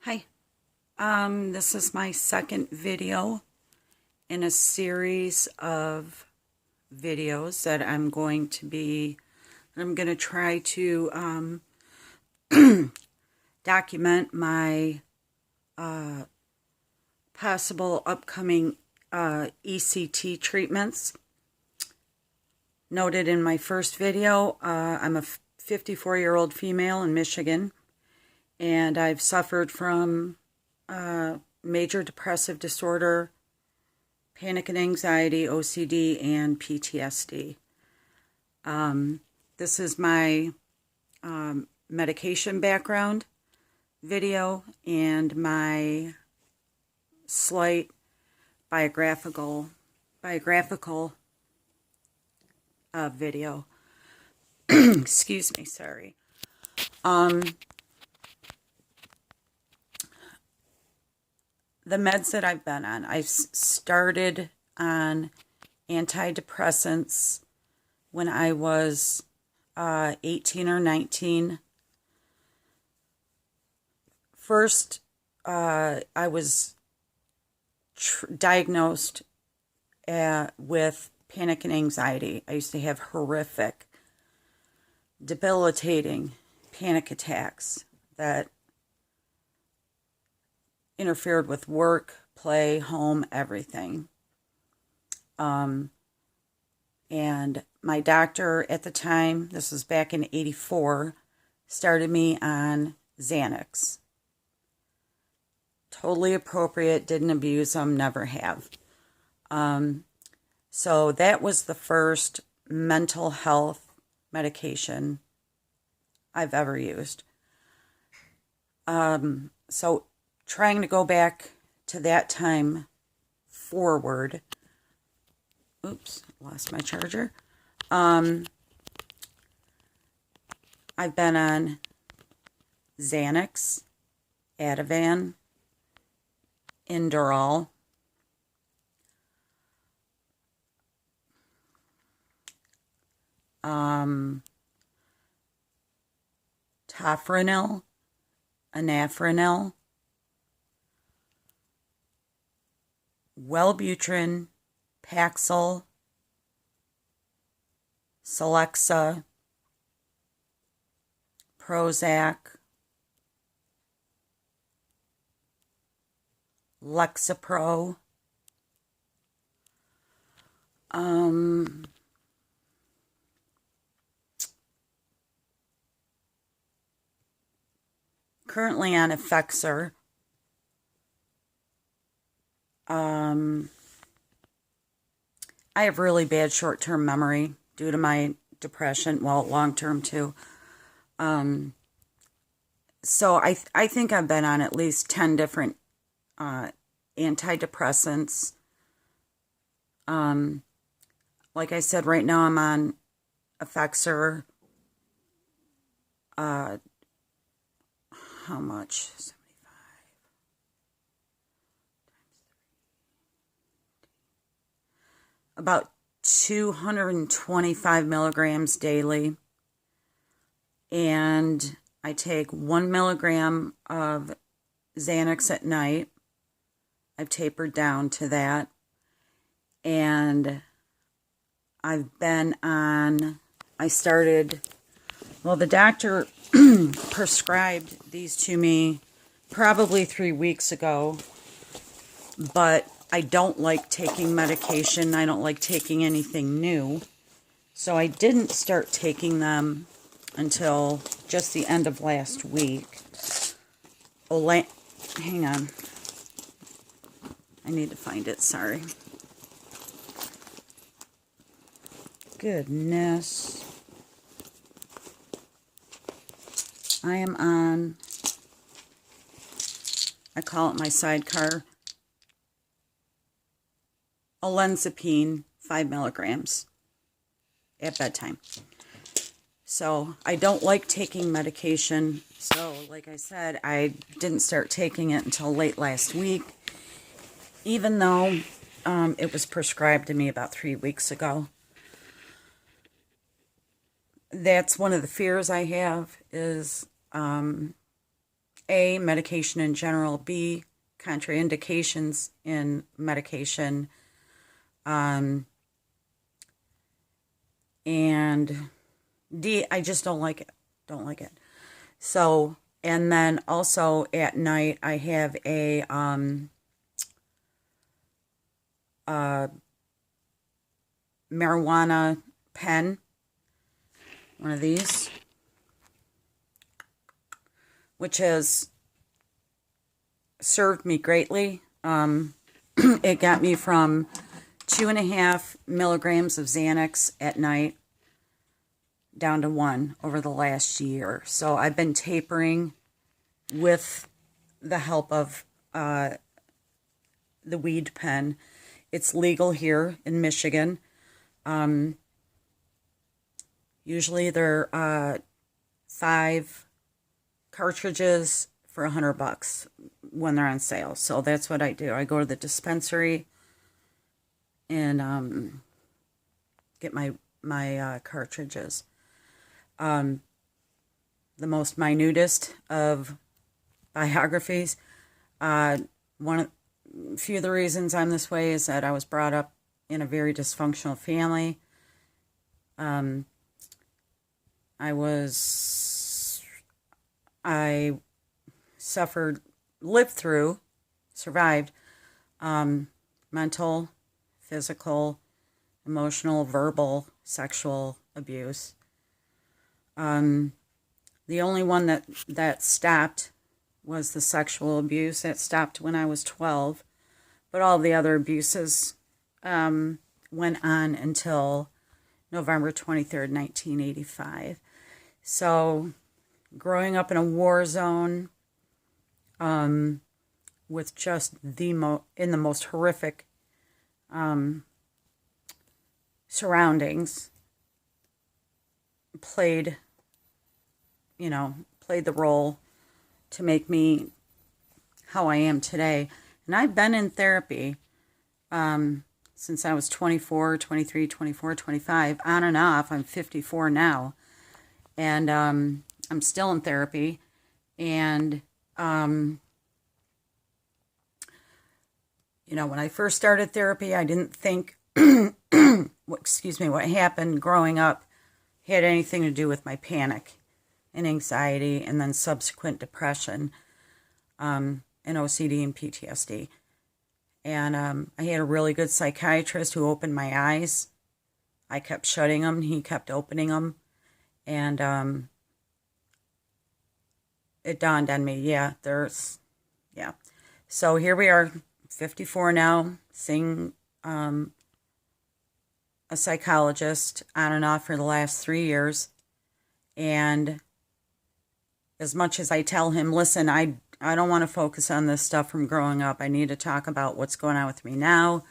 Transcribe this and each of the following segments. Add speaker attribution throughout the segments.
Speaker 1: Hi, this is my second video in a series of videos that I'm going to try to document my possible upcoming ECT treatments. Noted in my first video, I'm a 54-year-old female in Michigan, and I've suffered from major depressive disorder, panic and anxiety, OCD, and PTSD. This is my medication background video and my slight biographical video. Excuse me, sorry. The meds that I've been on, I've started on antidepressants when I was 18 or 19. First, I was diagnosed with panic and anxiety. I used to have horrific, debilitating panic attacks that interfered with work, play, home, everything. And my doctor at the time, this was back in '84, started me on Xanax. Totally appropriate, didn't abuse them, never have. So that was the first mental health medication I've ever used. So trying to go back to that time forward. Oops, lost my charger. I've been on Xanax, Ativan, Inderal, Tofranil, Anafranil, Wellbutrin, Paxil, Celexa, Prozac, Lexapro, currently on Effexor. I have really bad short-term memory due to my depression, well, long-term too. So I think I've been on at least 10 different antidepressants. Like I said, right now I'm on Effexor. How much? 75 about 225 milligrams daily, and I take 1 milligram of Xanax at night. I've tapered down to that, and I've been on, the doctor prescribed these to me probably 3 weeks ago, but I don't like taking medication. I don't like taking anything new. So I didn't start taking them until just the end of last week. Hang on. I need to find it, sorry. Goodness. I am on, I call it my sidecar, olanzapine, 5 milligrams at bedtime. So I don't like taking medication. So like I said, I didn't start taking it until late last week, even though it was prescribed to me about 3 weeks ago. That's one of the fears I have is A, medication in general, B, contraindications in medication, and D, I just don't like it. Don't like it. So, and then also at night, I have a marijuana pen, one of these, which has served me greatly. It got me from 2.5 milligrams of Xanax at night down to 1 over the last year. So I've been tapering with the help of the weed pen. It's legal here in Michigan. Usually they're 5 cartridges for $100 when they're on sale. So that's what I do. I go to the dispensary and get my cartridges. The most minutest of biographies. A few of the reasons I'm this way is that I was brought up in a very dysfunctional family. I survived mental, physical, emotional, verbal, sexual abuse. The only one that stopped was the sexual abuse. That stopped when I was 12. But all the other abuses went on until November 23rd, 1985. So growing up in a war zone with just in the most horrific surroundings played the role to make me how I am today. And I've been in therapy since I was 24, 23, 24, 25, on and off. I'm 54 now. And I'm still in therapy. And, when I first started therapy, I didn't think, what happened growing up had anything to do with my panic and anxiety and then subsequent depression and OCD and PTSD. And I had a really good psychiatrist who opened my eyes. I kept shutting them. He kept opening them. And it dawned on me, So here we are, 54 now, seeing a psychologist on and off for the last 3 years. And as much as I tell him, listen, I don't want to focus on this stuff from growing up. I need to talk about what's going on with me now.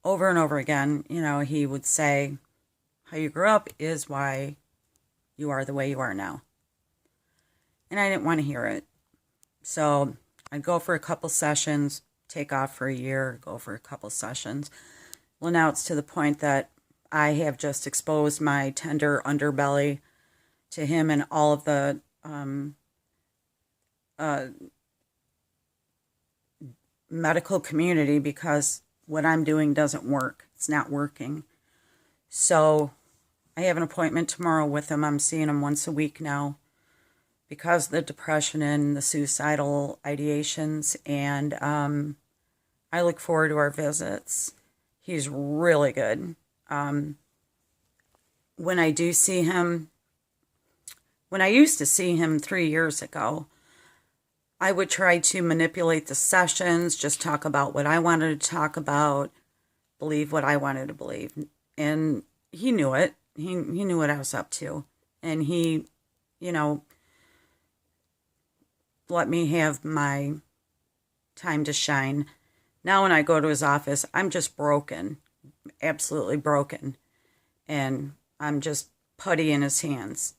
Speaker 1: Over and over again, he would say, how you grew up is why you are the way you are now. And I didn't want to hear it. So I'd go for a couple sessions, take off for a year, go for a couple sessions. Well, now it's to the point that I have just exposed my tender underbelly to him and all of the medical community, because what I'm doing doesn't work. It's not working. So I have an appointment tomorrow with him. I'm seeing him once a week now because of the depression and the suicidal ideations. And I look forward to our visits. He's really good. When I do see him, when I used to see him 3 years ago, I would try to manipulate the sessions, just talk about what I wanted to talk about, believe what I wanted to believe. And he knew it. He knew what I was up to. And he, let me have my time to shine. Now when I go to his office, I'm just broken, absolutely broken. And I'm just putty in his hands.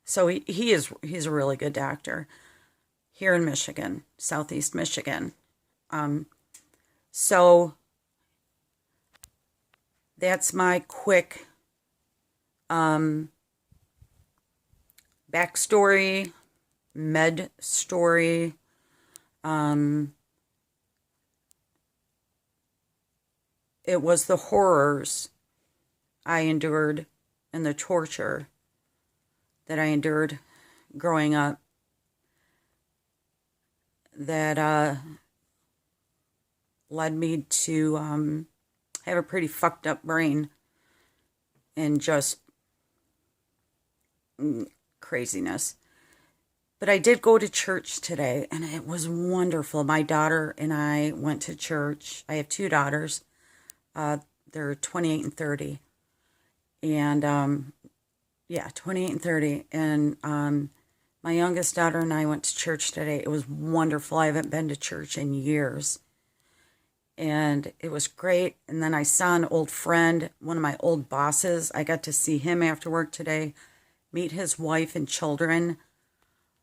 Speaker 1: So he's a really good doctor here in Michigan, Southeast Michigan. So that's my quick backstory, med story. It was the horrors I endured and the torture that I endured growing up that led me to have a pretty fucked up brain and just craziness. But I did go to church today, and it was wonderful. My daughter and I went to church. I have 2 daughters. They're 28 and 30. And, 28 and 30. And my youngest daughter and I went to church today. It was wonderful. I haven't been to church in years. And it was great. And then I saw an old friend, one of my old bosses. I got to see him after work today, meet his wife and children.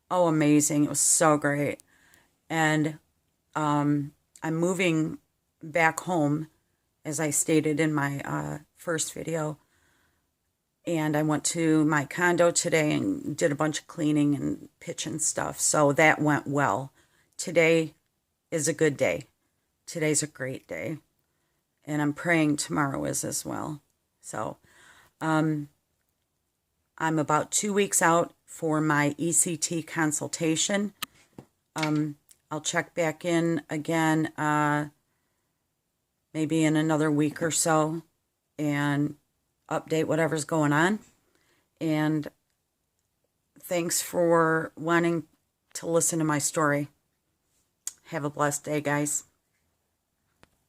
Speaker 1: Oh, amazing. It was so great. And I'm moving back home, as I stated in my first video. And I went to my condo today and did a bunch of cleaning and pitching stuff. So that went well. Today is a good day. Today's a great day. And I'm praying tomorrow is as well. So I'm about 2 weeks out for my ECT consultation. I'll check back in again maybe in another week or so and update whatever's going on. And thanks for wanting to listen to my story. Have a blessed day, guys.